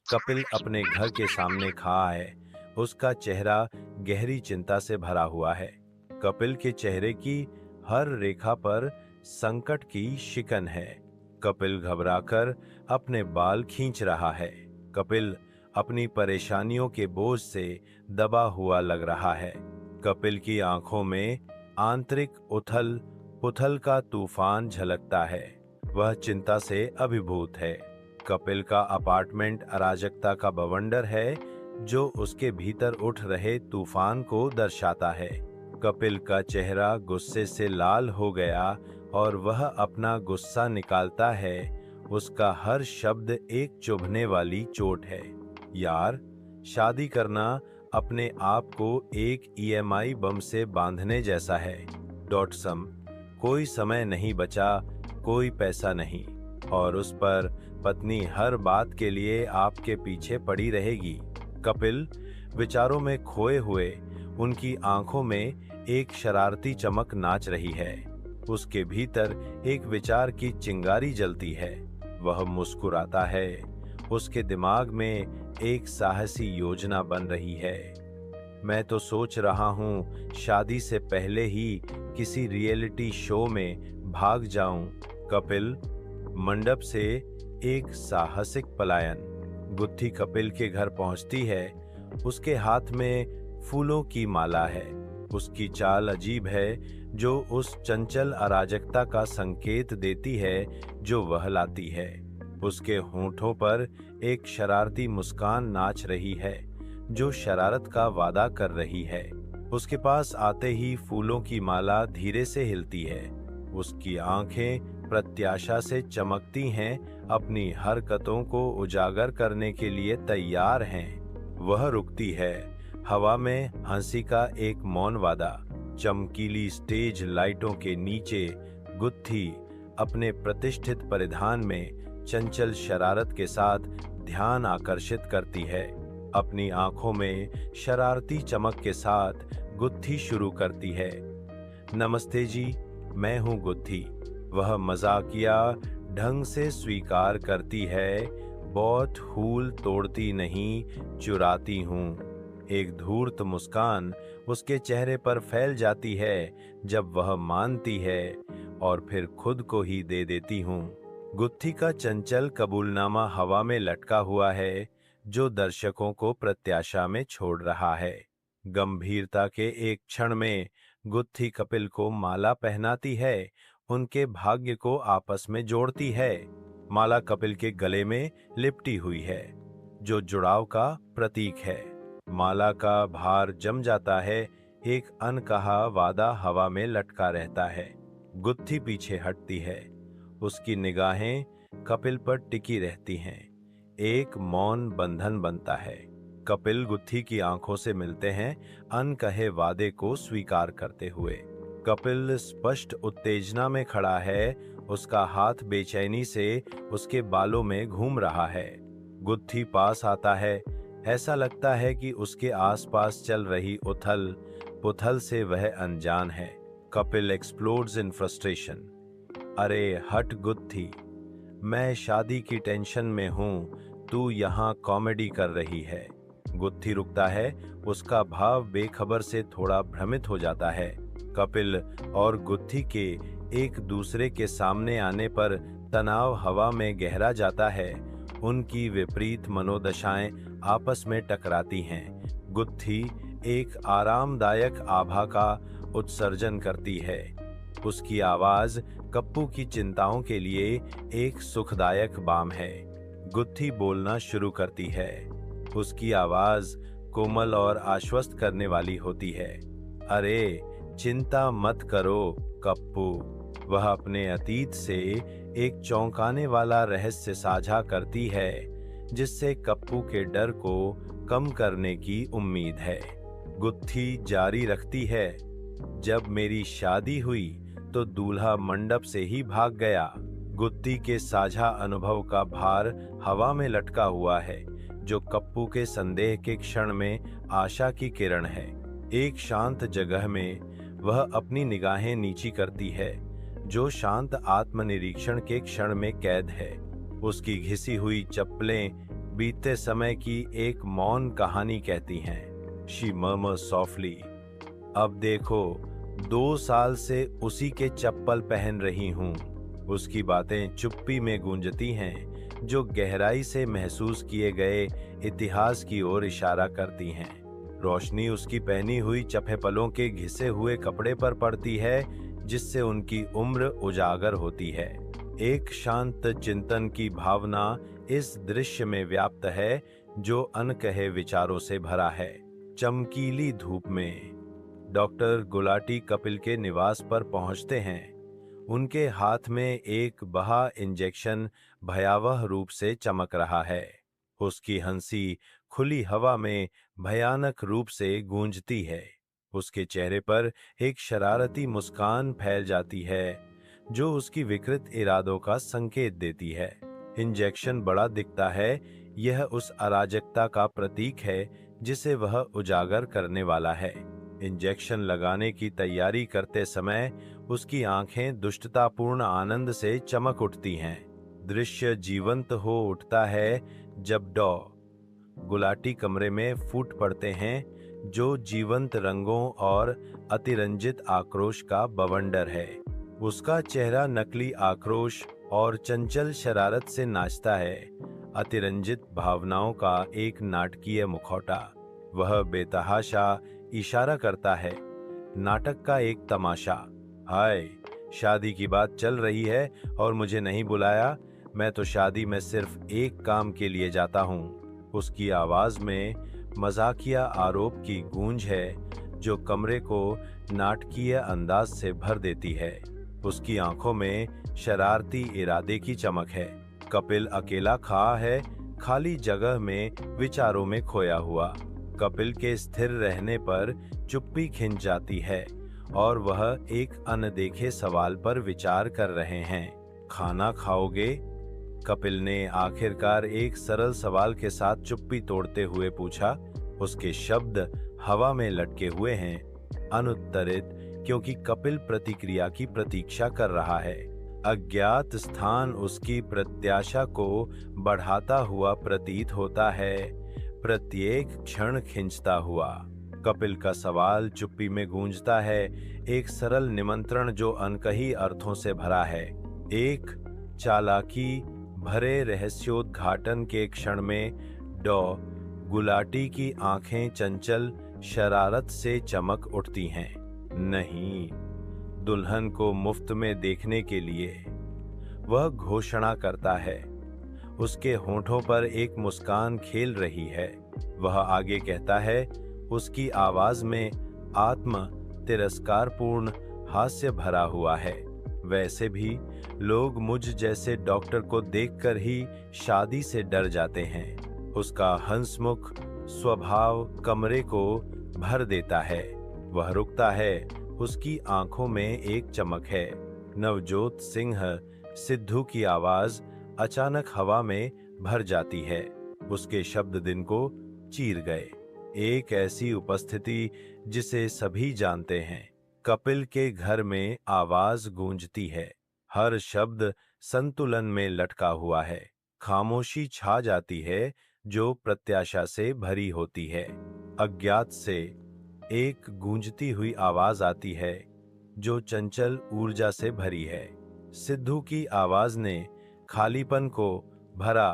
कपिल अपने घर के सामने खड़ा है। उसका चेहरा गहरी चिंता से भरा हुआ है। कपिल के चेहरे की हर रेखा पर संकट की शिकन है। कपिल घबराकर अपने बाल खींच रहा है। कपिल अपनी परेशानियों के बोझ से दबा हुआ लग रहा है। कपिल की आंखों में आंतरिक उथल पुथल का तूफान झलकता है। वह चिंता से अभिभूत है। कपिल का अपार्टमेंट अराजकता का बवंडर है, जो उसके भीतर उठ रहे तूफान को दर्शाता है। कपिल का चेहरा गुस्से से लाल हो गया और वह अपना गुस्सा निकालता है। उसका हर शब्द एक चुभने वाली चोट है। यार, शादी करना अपने आप को एक ईएमआई बम से बांधने जैसा है। डॉटसम, कोई समय नहीं बचा, कोई पैसा नहीं, और उस पर पत्नी हर बात के लिए आपके पीछे पड़ी रहेगी। कपिल विचारों में खोए हुए, उनकी आंखों में एक शरारती चमक नाच रही है। उसके भीतर एक विचार की चिंगारी जलती है। वह मुस्कुराता है। उसके दिमाग में एक साहसी योजना बन रही है। मैं तो सोच रहा हूँ शादी से पहले ही किसी रियलिटी शो में भाग जाऊं। कपिल मंडप से एक साहसिक पलायन। गुत्थी कपिल के घर पहुंचती है। उसके हाथ में फूलों की माला है। उसकी चाल अजीब है, जो उस चंचल अराजकता का संकेत देती है जो वह लाती है। उसके होठों पर एक शरारती मुस्कान नाच रही है, जो शरारत का वादा कर रही है। उसके पास आते ही फूलों की माला धीरे से हिलती है। उसकी आंखें प्रत्याशा से चमकती हैं, अपनी हरकतों को उजागर करने के लिए तैयार हैं। वह रुकती है। हवा में हंसी का एक मौन वादा। चमकीली स्टेज लाइटों के नीचे गुत्थी अपने प्रतिष्ठित परिधान में चंचल शरारत के साथ ध्यान आकर्षित करती है। अपनी आंखों में शरारती चमक के साथ गुत्थी शुरू करती है। नमस्ते जी, मैं हूं गुत्थी। वह मजाकिया ढंग से स्वीकार करती है। बहुत फूल तोड़ती नहीं, चुराती हूं। एक धूर्त मुस्कान उसके चेहरे पर फैल जाती है जब वह मानती है, और फिर खुद को ही दे देती हूं। गुत्थी का चंचल कबूलनामा हवा में लटका हुआ है, जो दर्शकों को प्रत्याशा में छोड़ रहा है। गंभीरता के एक क्षण में गुत्थी कपिल को माला पहनाती है, उनके भाग्य को आपस में जोड़ती है। माला कपिल के गले में लिपटी हुई है, जो जुड़ाव का प्रतीक है। माला का भार जम जाता है। एक अनकहा वादा हवा में लटका रहता है। गुत्थी पीछे हटती है। उसकी निगाहें कपिल पर टिकी रहती हैं। एक मौन बंधन बनता है। कपिल गुत्थी की आंखों से मिलते हैं, अनकहे वादे को स्वीकार करते हुए। कपिल स्पष्ट उत्तेजना में खड़ा है। उसका हाथ बेचैनी से उसके बालों में घूम रहा है। गुत्थी पास आता है। ऐसा लगता है कि उसके आसपास चल रही उथल पुथल से वह अनजान है। कपिल एक्सप्लोड्स इन फ्रस्ट्रेशन। अरे हट गुत्थी, मैं शादी की टेंशन में हूँ, तू यहाँ कॉमेडी कर रही है। गुत्थी रुकता है। उसका भाव बेखबर से थोड़ा भ्रमित हो जाता है। कपिल और गुत्थी के एक दूसरे के सामने आने पर तनाव हवा में गहरा जाता है। उनकी विपरीत मनोदशाएं आपस में टकराती हैं। गुत्थी एक आरामदायक आभा का उत्सर्जन करती है। उसकी आवाज कप्पू की चिंताओं के लिए एक सुखदायक बाम है। गुत्थी बोलना शुरू करती है। उसकी आवाज कोमल और आश्वस्त करने वाली होती है। अरे चिंता मत करो कप्पू। वह अपने अतीत से एक चौंकाने वाला रहस्य साझा करती है, जिससे कप्पू के डर को कम करने की उम्मीद है। गुत्थी जारी रखती है, जब मेरी शादी हुई तो दूल्हा मंडप से ही भाग गया। गुत्थी के साझा अनुभव का भार हवा में लटका हुआ है, जो कप्पू के संदेह के क्षण में आशा की किरण है। एक शांत जगह में वह अपनी निगाहें नीची करती है, जो शांत आत्मनिरीक्षण के क्षण में कैद है। उसकी घिसी हुई चप्पलें बीतते समय की एक मौन कहानी कहती हैं। She murmurs softly. अब देखो, 2 साल से उसी के चप्पल पहन रही हूँ। उसकी बातें चुप्पी में गूंजती हैं, जो गहराई से महसूस किए गए इतिहास की ओर इशारा करती हैं। रोशनी उसकी पहनी हुई चप्पलों के घिसे हुए कपड़े पर पड़ती है, जिससे उनकी उम्र उजागर होती है। एक शांत चिंतन की भावना इस दृश्य में व्याप्त है, जो अनकहे विचारों से भरा है। चमकीली धूप में डॉक्टर गुलाटी कपिल के निवास पर पहुंचते हैं। उनके हाथ में एक बहा इंजेक्शन भयावह रूप से चमक रहा है। उसकी हंसी खुली हवा में भयानक रूप से गूंजती है। उसके चेहरे पर एक शरारती मुस्कान फैल जाती है, जो उसकी विकृत इरादों का संकेत देती है। इंजेक्शन बड़ा दिखता है। यह उस अराजकता का प्रतीक है जिसे वह उजागर करने वाला है। इंजेक्शन लगाने की तैयारी करते समय उसकी आंखें दुष्टतापूर्ण आनंद से चमक उठती हैं। दृश्य जीवंत हो उठता है जब गुलाटी कमरे में फूट पड़ते हैं, जो जीवंत रंगों और अतिरंजित आक्रोश का बवंडर है। उसका चेहरा नकली आक्रोश और चंचल शरारत से नाचता है, अतिरंजित भावनाओं का एक नाटकीय मुखौटा। वह बेतहाशा इशारा करता है, नाटक का एक तमाशा। हाय, शादी की बात चल रही है और मुझे नहीं बुलाया। मैं तो शादी में सिर्फ एक काम के लिए जाता हूँ। उसकी आवाज में मजाकिया आरोप की गूंज है, जो कमरे को नाटकीय अंदाज से भर देती है। उसकी आंखों में शरारती इरादे की चमक है। कपिल अकेला खड़ा है, खाली जगह में विचारों में खोया हुआ। कपिल के स्थिर रहने पर चुप्पी खिंच जाती है और वह एक अनदेखे सवाल पर विचार कर रहे हैं। खाना खाओगे? कपिल ने आखिरकार एक सरल सवाल के साथ चुप्पी तोड़ते हुए पूछा। उसके शब्द हवा में लटके हुए हैं, अनुत्तरित, क्योंकि कपिल प्रतिक्रिया की प्रतीक्षा कर रहा है। अज्ञात स्थान उसकी प्रत्याशा को बढ़ाता हुआ प्रतीत होता है, प्रत्येक क्षण खिंचता हुआ। कपिल का सवाल चुप्पी में गूंजता है, एक सरल निमंत्रण जो अनकही अर्थों से भरा है। एक चालाकी भरे रहस्योद्घाटन के क्षण में गुलाटी की आंखें चंचल शरारत से चमक उठती हैं। नहीं, दुल्हन को मुफ्त में देखने के लिए, वह घोषणा करता है। उसके होठों पर एक मुस्कान खेल रही है। वह आगे कहता है, उसकी आवाज में आत्म तिरस्कारपूर्ण हास्य भरा हुआ है। वैसे भी लोग मुझ जैसे डॉक्टर को देखकर ही शादी से डर जाते हैं। उसका हंसमुख स्वभाव कमरे को भर देता है। वह रुकता है, उसकी आंखों में एक चमक है। नवजोत सिंह सिद्धू की आवाज अचानक हवा में भर जाती है। उसके शब्द दिन को चीर गए। एक ऐसी उपस्थिति जिसे सभी जानते हैं। कपिल के घर में आवाज गूंजती है। हर शब्द संतुलन में लटका हुआ है। खामोशी छा जाती है, जो प्रत्याशा से भरी होती है। अज्ञात से एक गूंजती हुई आवाज आती है, जो चंचल ऊर्जा से भरी है। सिद्धू की आवाज ने खालीपन को भरा।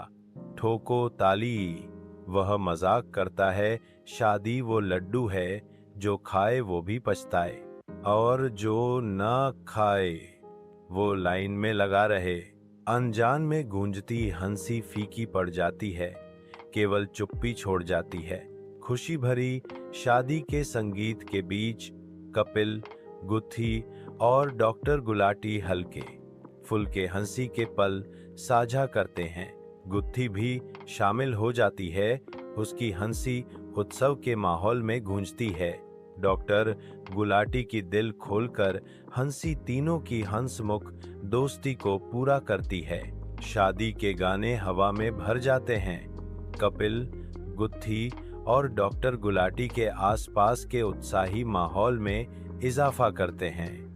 ठोको ताली। वह मजाक करता है, शादी वो लड्डू है जो खाए वो भी पछताए, और जो न खाए वो लाइन में लगा रहे। अनजान में गूंजती हंसी फीकी पड़ जाती है, केवल चुप्पी छोड़ जाती है। खुशी भरी शादी के संगीत के बीच कपिल, गुत्थी और डॉक्टर गुलाटी हल्के फुल्के हंसी के पल साझा करते हैं। गुत्थी भी शामिल हो जाती है। उसकी हंसी उत्सव के माहौल में गूंजती है। डॉक्टर गुलाटी की दिल खोलकर हंसी तीनों की हंसमुख दोस्ती को पूरा करती है। शादी के गाने हवा में भर जाते हैं। कपिल, गुत्थी और डॉक्टर गुलाटी के आसपास के उत्साही माहौल में इजाफा करते हैं।